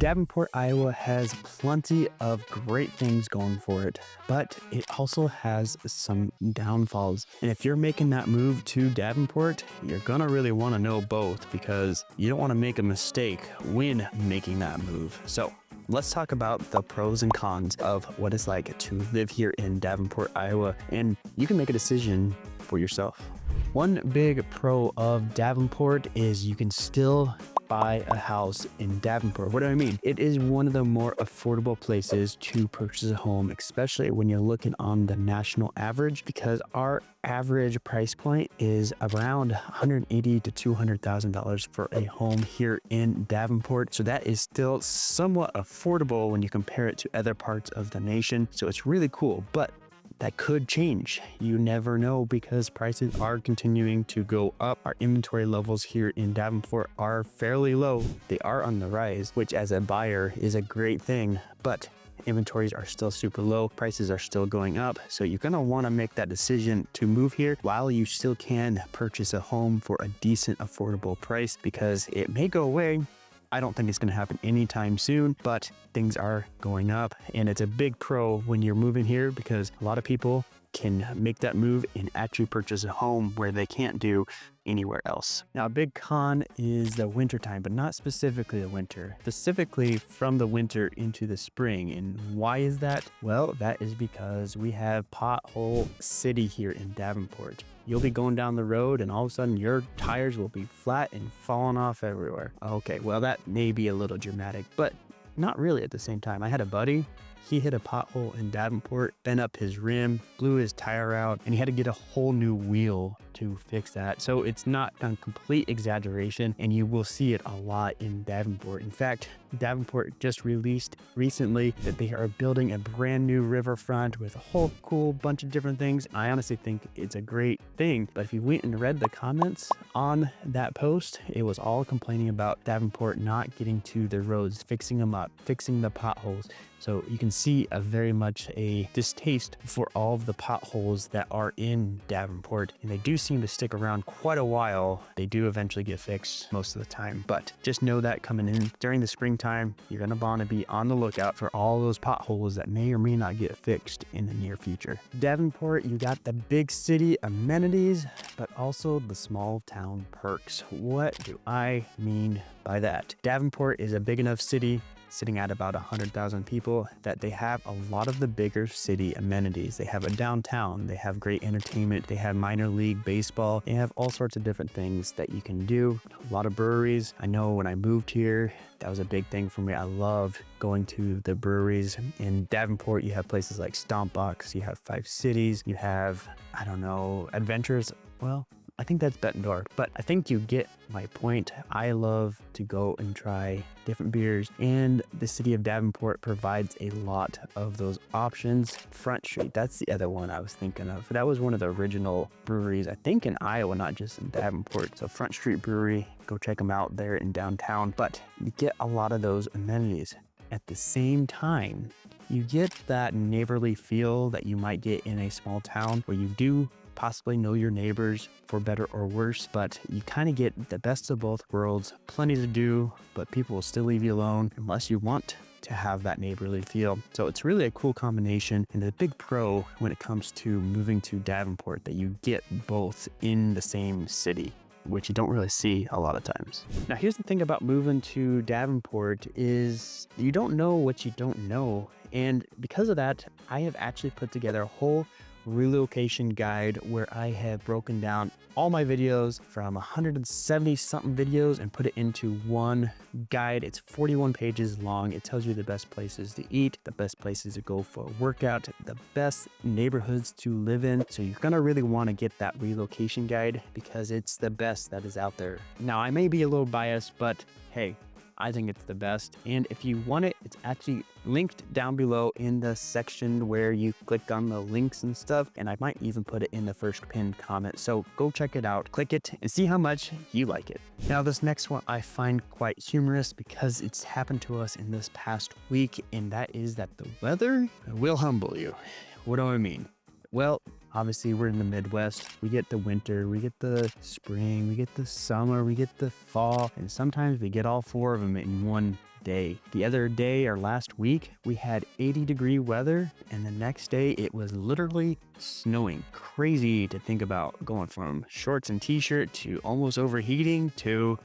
Davenport, Iowa has plenty of great things going for it, but it also has some downfalls. And if you're making that move to Davenport, you're gonna really wanna know both because you don't wanna make a mistake when making that move. So let's talk about the pros and cons of what it's like to live here in Davenport, Iowa, and you can make a decision for yourself. One big pro of Davenport is you can still buy a house in Davenport. What do I mean? It is one of the more affordable places to purchase a home, especially when you're looking on the national average, because our average price point is around $180,000 to $200,000 for a home here in Davenport. So that is still somewhat affordable when you compare it to other parts of the nation. So it's really cool, but that could change. You never know because prices are continuing to go up. Our inventory levels here in Davenport are fairly low. They are on the rise, which as a buyer is a great thing, but inventories are still super low. Prices are still going up. So you're gonna wanna make that decision to move here while you still can purchase a home for a decent, affordable price because it may go away. I don't think it's going to happen anytime soon, but things are going up and it's a big pro when you're moving here because a lot of people can make that move and actually purchase a home where they can't do anywhere else. Now, a big con is the winter time, but not specifically the winter, specifically from the winter into the spring. And why is that? Well, that is because we have pothole city here in Davenport. You'll be going down the road and all of a sudden your tires will be flat and falling off everywhere. Okay, well, that may be a little dramatic, but not really at the same time. I had a buddy. He hit a pothole in Davenport, bent up his rim, blew his tire out, and he had to get a whole new wheel to fix that. So it's not a complete exaggeration, and you will see it a lot in Davenport. In fact, Davenport just released recently that they are building a brand new riverfront with a whole cool bunch of different things. I honestly think it's a great thing, but if you went and read the comments on that post, it was all complaining about Davenport not getting to the roads, fixing them up, fixing the potholes. So you can see very much a distaste for all of the potholes that are in Davenport, and they do seem to stick around quite a while. They do eventually get fixed most of the time, but just know that coming in during the springtime, you're gonna want to be on the lookout for all those potholes that may or may not get fixed in the near future. Davenport, you got the big city amenities, but also the small town perks. What do I mean by that? Davenport is a big enough city sitting at about 100,000 people that they have a lot of the bigger city amenities. They have a downtown, they have great entertainment, they have minor league baseball, they have all sorts of different things that you can do. A lot of breweries. I know when I moved here, that was a big thing for me. I love going to the breweries. In Davenport, you have places like Stompbox, you have Five Cities, you have, I don't know, Adventures. Well, I think that's Bettendorf, but I think you get my point. I love to go and try different beers, and the city of Davenport provides a lot of those options. Front Street, that's the other one I was thinking of. That was one of the original breweries, I think in Iowa, not just in Davenport. So Front Street Brewery, go check them out there in downtown, but you get a lot of those amenities. At the same time, you get that neighborly feel that you might get in a small town where you do possibly know your neighbors for better or worse, but you kind of get the best of both worlds. Plenty to do, but people will still leave you alone unless you want to have that neighborly feel. So it's really a cool combination and a big pro when it comes to moving to Davenport, that you get both in the same city, which you don't really see a lot of times. Now, here's the thing about moving to Davenport is you don't know what you don't know. And because of that, I have actually put together a whole relocation guide where I have broken down all my videos from 170 something videos and put it into one guide. It's 41 pages long. It tells you the best places to eat, the best places to go for a workout, the best neighborhoods to live in. So you're gonna really want to get that relocation guide because it's the best that is out there. Now, I may be a little biased, but hey, I think it's the best. And if you want it, it's actually linked down below in the section where you click on the links and stuff. And I might even put it in the first pinned comment. So go check it out, click it, and see how much you like it. Now, this next one I find quite humorous because it's happened to us in this past week. And that is that the weather will humble you. What do I mean? Well, obviously we're in the Midwest. We get the winter, we get the spring, we get the summer, we get the fall, and sometimes we get all four of them in one day. The other day or last week, we had 80-degree weather, and the next day it was literally snowing. Crazy to think about, going from shorts and t-shirt to almost overheating to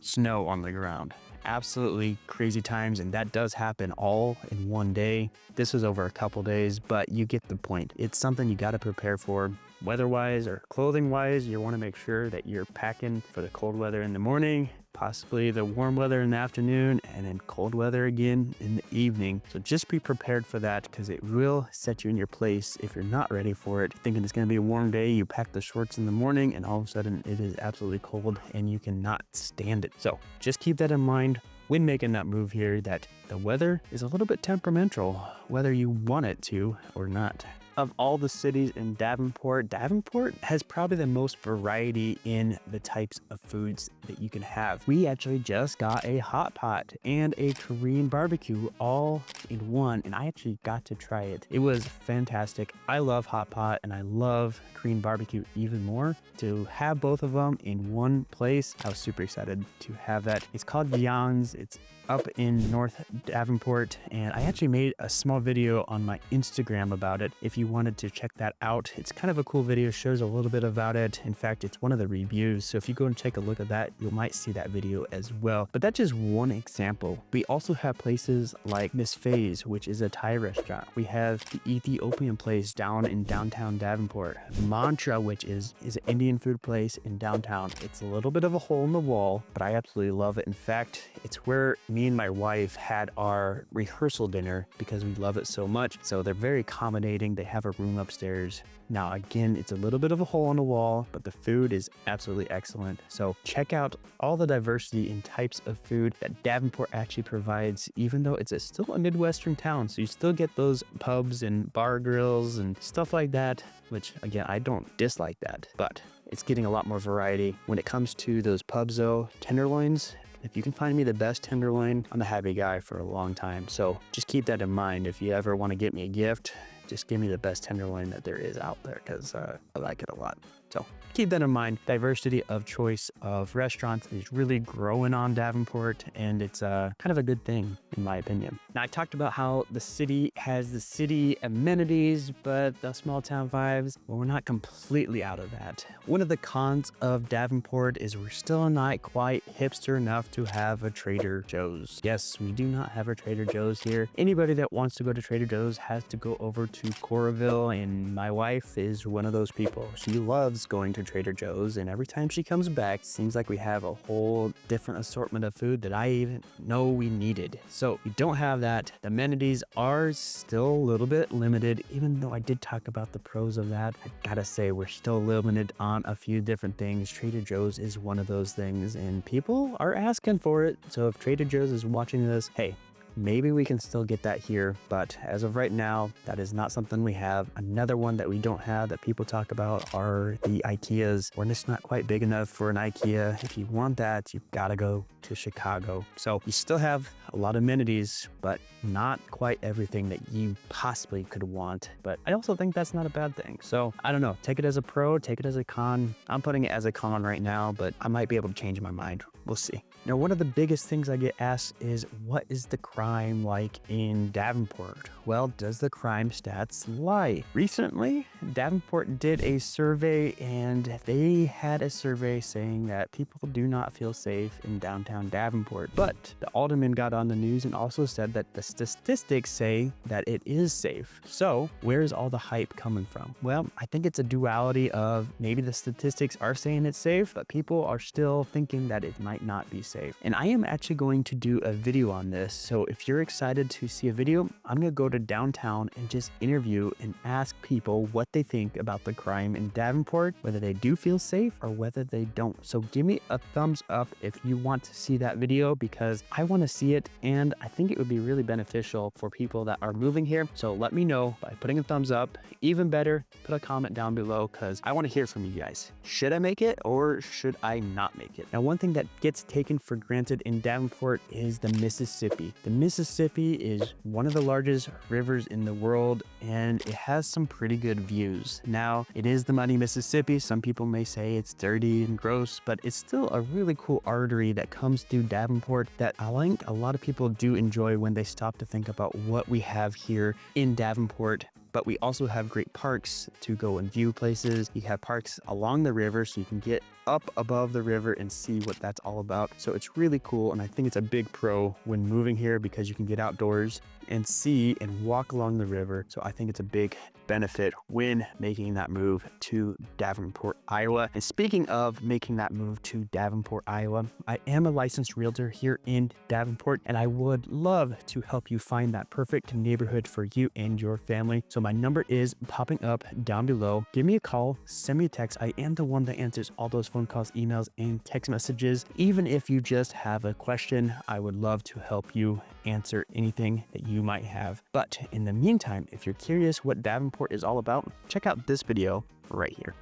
snow on the ground. Absolutely crazy times, and that does happen all in one day. This was over a couple days, but you get the point. It's something you got to prepare for. Weather-wise or clothing-wise, you want to make sure that you're packing for the cold weather in the morning, possibly the warm weather in the afternoon, and then cold weather again in the evening. So just be prepared for that, because it will set you in your place if you're not ready for it. Thinking it's going to be a warm day, you pack the shorts in the morning, and all of a sudden it is absolutely cold and you cannot stand it. So just keep that in mind when making that move here, that the weather is a little bit temperamental, whether you want it to or not. Of all the cities in Davenport, Davenport has probably the most variety in the types of foods that you can have. We actually just got a hot pot and a Korean barbecue all in one, and I actually got to try it. It was fantastic. I love hot pot and I love Korean barbecue even more. To have both of them in one place, I was super excited to have that. It's called Gyeong's. It's up in North Davenport, and I actually made a small video on my Instagram about it if you wanted to check that out. It's kind of a cool video, shows a little bit about it. In fact, it's one of the reviews, so if you go and take a look at that, you might see that video as well. But that's just one example. We also have places like Miss Faye's, which is a Thai restaurant. We have the Ethiopian place down in downtown Davenport. Mantra, which is an Indian food place in downtown. It's a little bit of a hole in the wall, but I absolutely love it. In fact, it's where me and my wife had our rehearsal dinner because we love it so much. So they're very accommodating. They have a room upstairs. Now, again, it's a little bit of a hole in the wall, but the food is absolutely excellent. So check out all the diversity in types of food that Davenport actually provides, even though it's still a Midwestern town. So you still get those pubs and bar grills and stuff like that, which again, I don't dislike that, but it's getting a lot more variety. When it comes to those pubs though, tenderloins, if you can find me the best tenderloin, I'm a happy guy for a long time. So just keep that in mind. If you ever want to get me a gift, just give me the best tenderloin that there is out there, because I like it a lot. So keep that in mind. Diversity of choice of restaurants is really growing on Davenport, and it's kind of a good thing in my opinion. Now, I talked about how the city has the city amenities, but the small town vibes, well, we're not completely out of that. One of the cons of Davenport is we're still not quite hipster enough to have a Trader Joe's. Yes, we do not have a Trader Joe's here. Anybody that wants to go to Trader Joe's has to go over to Coralville, and my wife is one of those people. She loves going to Trader Joe's, and every time she comes back, it seems like we have a whole different assortment of food that I even know we needed. So we don't have that. The amenities are still a little bit limited, even though I did talk about the pros of that. I gotta say, we're still limited on a few different things. Trader Joe's is one of those things, and people are asking for it. So if Trader Joe's is watching this, hey, maybe we can still get that here, but as of right now, that is not something we have. Another one that we don't have that people talk about are the IKEAs. We're just not quite big enough for an IKEA. If you want that, you've got to go to Chicago. So you still have a lot of amenities, but not quite everything that you possibly could want. But I also think that's not a bad thing. So I don't know, take it as a pro, take it as a con. I'm putting it as a con right now, but I might be able to change my mind. We'll see. Now, one of the biggest things I get asked is, what is the crime like in Davenport? Well, does the crime stats lie? Recently, Davenport did a survey, and they had a survey saying that people do not feel safe in downtown Davenport. But the alderman got on the news and also said that the statistics say that it is safe. So where's all the hype coming from? Well, I think it's a duality of maybe the statistics are saying it's safe, but people are still thinking that it might not be safe. And I am actually going to do a video on this. So if you're excited to see a video, I'm going to go to downtown and just interview and ask people what they think about the crime in Davenport, whether they do feel safe or whether they don't. So give me a thumbs up if you want to see that video, because I want to see it, and I think it would be really beneficial for people that are moving here. So let me know by putting a thumbs up. Even better, put a comment down below, because I want to hear from you guys. Should I make it or should I not make it? Now, one thing that gets taken for granted in Davenport is the Mississippi. The Mississippi is one of the largest rivers in the world, and it has some pretty good views. Now, it is the muddy Mississippi. Some people may say it's dirty and gross, but it's still a really cool artery that comes through Davenport that I think a lot of people do enjoy when they stop to think about what we have here in Davenport. But we also have great parks to go and view places. You have parks along the river so you can get up above the river and see what that's all about. So it's really cool, and I think it's a big pro when moving here because you can get outdoors and see and walk along the river. So I think it's a big benefit when making that move to Davenport, Iowa. And speaking of making that move to Davenport, Iowa, I am a licensed realtor here in Davenport, and I would love to help you find that perfect neighborhood for you and your family. So my number is popping up down below. Give me a call, send me a text. I am the one that answers all those phone calls, emails, and text messages. Even if you just have a question, I would love to help you answer anything that you might have. But in the meantime, if you're curious what Davenport is all about, check out this video right here.